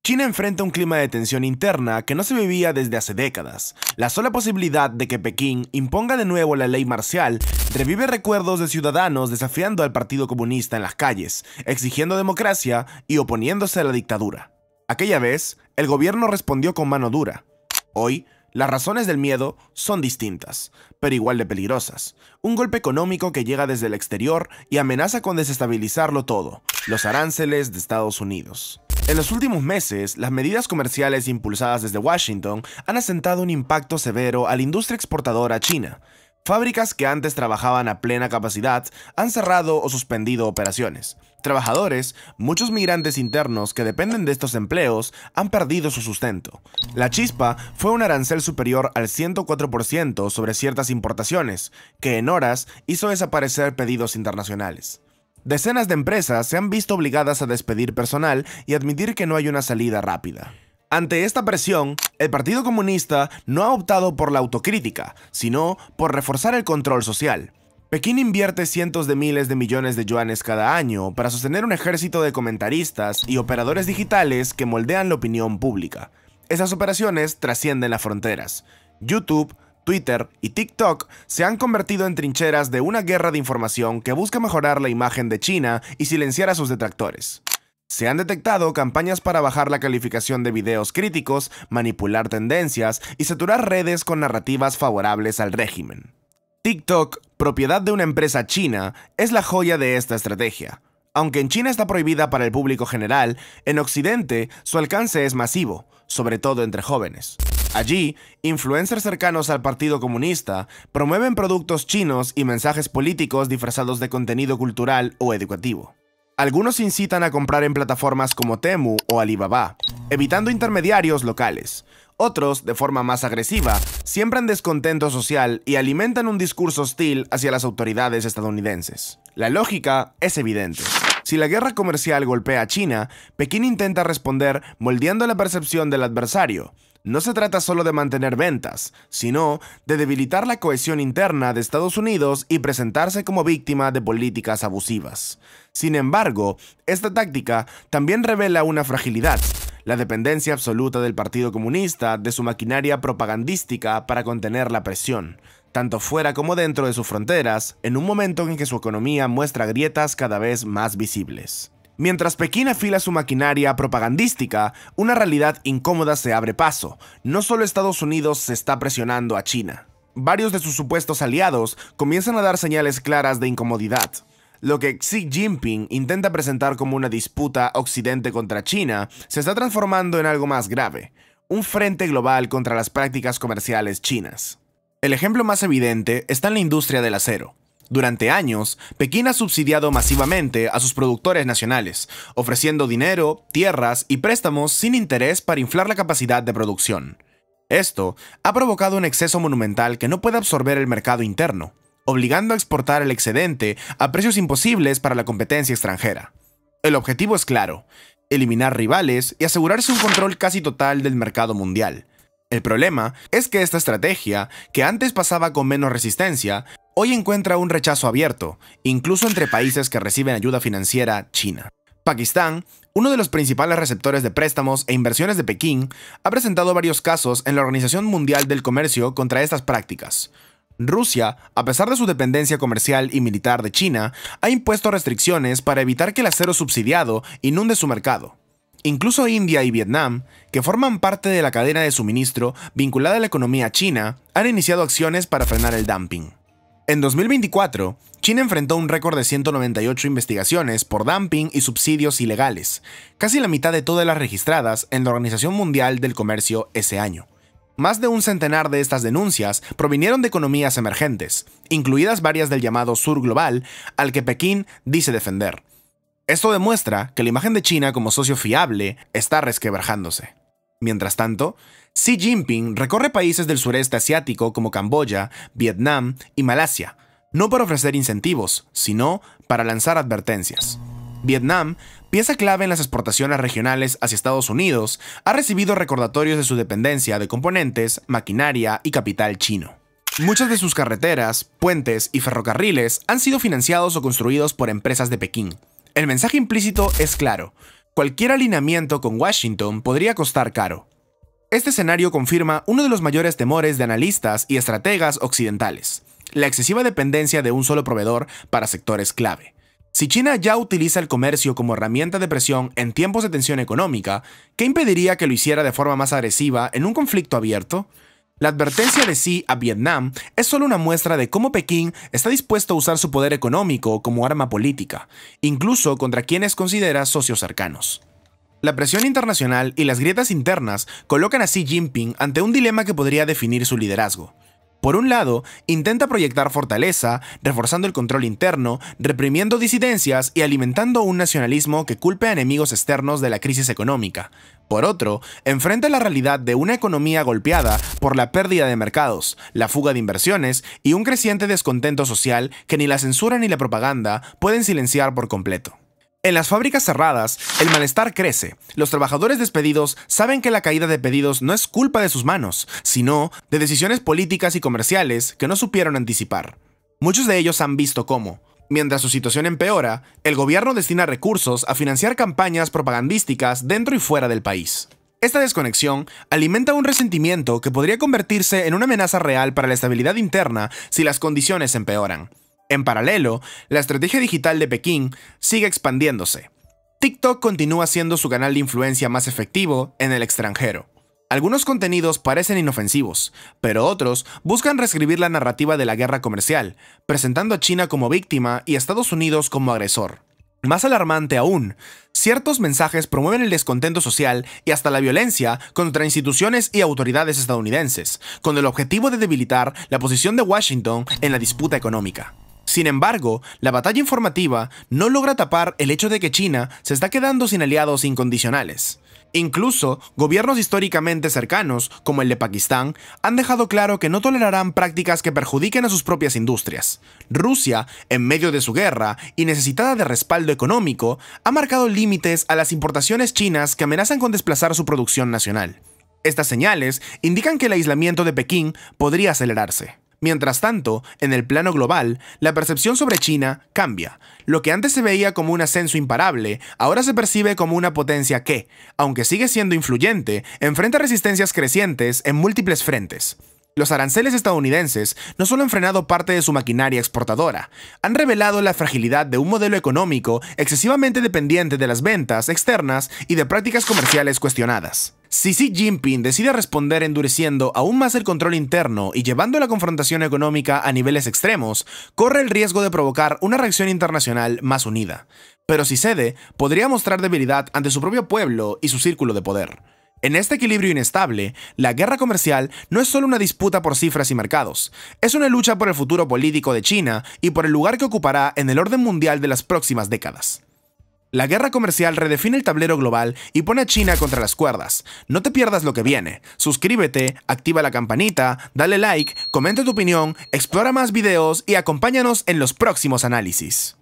China enfrenta un clima de tensión interna que no se vivía desde hace décadas. La sola posibilidad de que Pekín imponga de nuevo la ley marcial revive recuerdos de ciudadanos desafiando al Partido Comunista en las calles, exigiendo democracia y oponiéndose a la dictadura. Aquella vez, el gobierno respondió con mano dura. Hoy, las razones del miedo son distintas, pero igual de peligrosas. Un golpe económico que llega desde el exterior y amenaza con desestabilizarlo todo, los aranceles de Estados Unidos. En los últimos meses, las medidas comerciales impulsadas desde Washington han asentado un impacto severo a la industria exportadora china. Fábricas que antes trabajaban a plena capacidad han cerrado o suspendido operaciones. Trabajadores, muchos migrantes internos que dependen de estos empleos, han perdido su sustento. La chispa fue un arancel superior al 104% sobre ciertas importaciones, que en horas hizo desaparecer pedidos internacionales. Decenas de empresas se han visto obligadas a despedir personal y admitir que no hay una salida rápida. Ante esta presión, el Partido Comunista no ha optado por la autocrítica, sino por reforzar el control social. Pekín invierte cientos de miles de millones de yuanes cada año para sostener un ejército de comentaristas y operadores digitales que moldean la opinión pública. Esas operaciones trascienden las fronteras. YouTube, Twitter y TikTok se han convertido en trincheras de una guerra de información que busca mejorar la imagen de China y silenciar a sus detractores. Se han detectado campañas para bajar la calificación de videos críticos, manipular tendencias y saturar redes con narrativas favorables al régimen. TikTok, propiedad de una empresa china, es la joya de esta estrategia. Aunque en China está prohibida para el público general, en Occidente su alcance es masivo, sobre todo entre jóvenes. Allí, influencers cercanos al Partido Comunista promueven productos chinos y mensajes políticos disfrazados de contenido cultural o educativo. Algunos incitan a comprar en plataformas como Temu o Alibaba, evitando intermediarios locales. Otros, de forma más agresiva, siembran descontento social y alimentan un discurso hostil hacia las autoridades estadounidenses. La lógica es evidente. Si la guerra comercial golpea a China, Pekín intenta responder moldeando la percepción del adversario. No se trata solo de mantener ventas, sino de debilitar la cohesión interna de Estados Unidos y presentarse como víctima de políticas abusivas. Sin embargo, esta táctica también revela una fragilidad: la dependencia absoluta del Partido Comunista de su maquinaria propagandística para contener la presión, tanto fuera como dentro de sus fronteras, en un momento en que su economía muestra grietas cada vez más visibles. Mientras Pekín afila su maquinaria propagandística, una realidad incómoda se abre paso. No solo Estados Unidos se está presionando a China. Varios de sus supuestos aliados comienzan a dar señales claras de incomodidad. Lo que Xi Jinping intenta presentar como una disputa Occidente contra China se está transformando en algo más grave: un frente global contra las prácticas comerciales chinas. El ejemplo más evidente está en la industria del acero. Durante años, Pekín ha subsidiado masivamente a sus productores nacionales, ofreciendo dinero, tierras y préstamos sin interés para inflar la capacidad de producción. Esto ha provocado un exceso monumental que no puede absorber el mercado interno, obligando a exportar el excedente a precios imposibles para la competencia extranjera. El objetivo es claro: eliminar rivales y asegurarse un control casi total del mercado mundial. El problema es que esta estrategia, que antes pasaba con menos resistencia, hoy encuentra un rechazo abierto, incluso entre países que reciben ayuda financiera china. Pakistán, uno de los principales receptores de préstamos e inversiones de Pekín, ha presentado varios casos en la Organización Mundial del Comercio contra estas prácticas. Rusia, a pesar de su dependencia comercial y militar de China, ha impuesto restricciones para evitar que el acero subsidiado inunde su mercado. Incluso India y Vietnam, que forman parte de la cadena de suministro vinculada a la economía china, han iniciado acciones para frenar el dumping. En 2024, China enfrentó un récord de 198 investigaciones por dumping y subsidios ilegales, casi la mitad de todas las registradas en la Organización Mundial del Comercio ese año. Más de un centenar de estas denuncias provinieron de economías emergentes, incluidas varias del llamado Sur Global, al que Pekín dice defender. Esto demuestra que la imagen de China como socio fiable está resquebrajándose. Mientras tanto, Xi Jinping recorre países del sureste asiático como Camboya, Vietnam y Malasia, no para ofrecer incentivos, sino para lanzar advertencias. Vietnam, pieza clave en las exportaciones regionales hacia Estados Unidos, ha recibido recordatorios de su dependencia de componentes, maquinaria y capital chino. Muchas de sus carreteras, puentes y ferrocarriles han sido financiados o construidos por empresas de Pekín. El mensaje implícito es claro: Cualquier alineamiento con Washington podría costar caro. Este escenario confirma uno de los mayores temores de analistas y estrategas occidentales: la excesiva dependencia de un solo proveedor para sectores clave. Si China ya utiliza el comercio como herramienta de presión en tiempos de tensión económica, ¿qué impediría que lo hiciera de forma más agresiva en un conflicto abierto? La advertencia de Xi a Vietnam es solo una muestra de cómo Pekín está dispuesto a usar su poder económico como arma política, incluso contra quienes considera socios cercanos. La presión internacional y las grietas internas colocan a Xi Jinping ante un dilema que podría definir su liderazgo. Por un lado, intenta proyectar fortaleza, reforzando el control interno, reprimiendo disidencias y alimentando un nacionalismo que culpe a enemigos externos de la crisis económica. Por otro, enfrenta la realidad de una economía golpeada por la pérdida de mercados, la fuga de inversiones y un creciente descontento social que ni la censura ni la propaganda pueden silenciar por completo. En las fábricas cerradas, el malestar crece. Los trabajadores despedidos saben que la caída de pedidos no es culpa de sus manos, sino de decisiones políticas y comerciales que no supieron anticipar. Muchos de ellos han visto cómo, mientras su situación empeora, el gobierno destina recursos a financiar campañas propagandísticas dentro y fuera del país. Esta desconexión alimenta un resentimiento que podría convertirse en una amenaza real para la estabilidad interna si las condiciones empeoran. En paralelo, la estrategia digital de Pekín sigue expandiéndose. TikTok continúa siendo su canal de influencia más efectivo en el extranjero. Algunos contenidos parecen inofensivos, pero otros buscan reescribir la narrativa de la guerra comercial, presentando a China como víctima y a Estados Unidos como agresor. Más alarmante aún, ciertos mensajes promueven el descontento social y hasta la violencia contra instituciones y autoridades estadounidenses, con el objetivo de debilitar la posición de Washington en la disputa económica. Sin embargo, la batalla informativa no logra tapar el hecho de que China se está quedando sin aliados incondicionales. Incluso, gobiernos históricamente cercanos, como el de Pakistán, han dejado claro que no tolerarán prácticas que perjudiquen a sus propias industrias. Rusia, en medio de su guerra y necesitada de respaldo económico, ha marcado límites a las importaciones chinas que amenazan con desplazar su producción nacional. Estas señales indican que el aislamiento de Pekín podría acelerarse. Mientras tanto, en el plano global, la percepción sobre China cambia. Lo que antes se veía como un ascenso imparable, ahora se percibe como una potencia que, aunque sigue siendo influyente, enfrenta resistencias crecientes en múltiples frentes. Los aranceles estadounidenses no solo han frenado parte de su maquinaria exportadora, han revelado la fragilidad de un modelo económico excesivamente dependiente de las ventas externas y de prácticas comerciales cuestionadas. Si Xi Jinping decide responder endureciendo aún más el control interno y llevando la confrontación económica a niveles extremos, corre el riesgo de provocar una reacción internacional más unida. Pero si cede, podría mostrar debilidad ante su propio pueblo y su círculo de poder. En este equilibrio inestable, la guerra comercial no es solo una disputa por cifras y mercados, es una lucha por el futuro político de China y por el lugar que ocupará en el orden mundial de las próximas décadas. La guerra comercial redefine el tablero global y pone a China contra las cuerdas. No te pierdas lo que viene. Suscríbete, activa la campanita, dale like, comenta tu opinión, explora más videos y acompáñanos en los próximos análisis.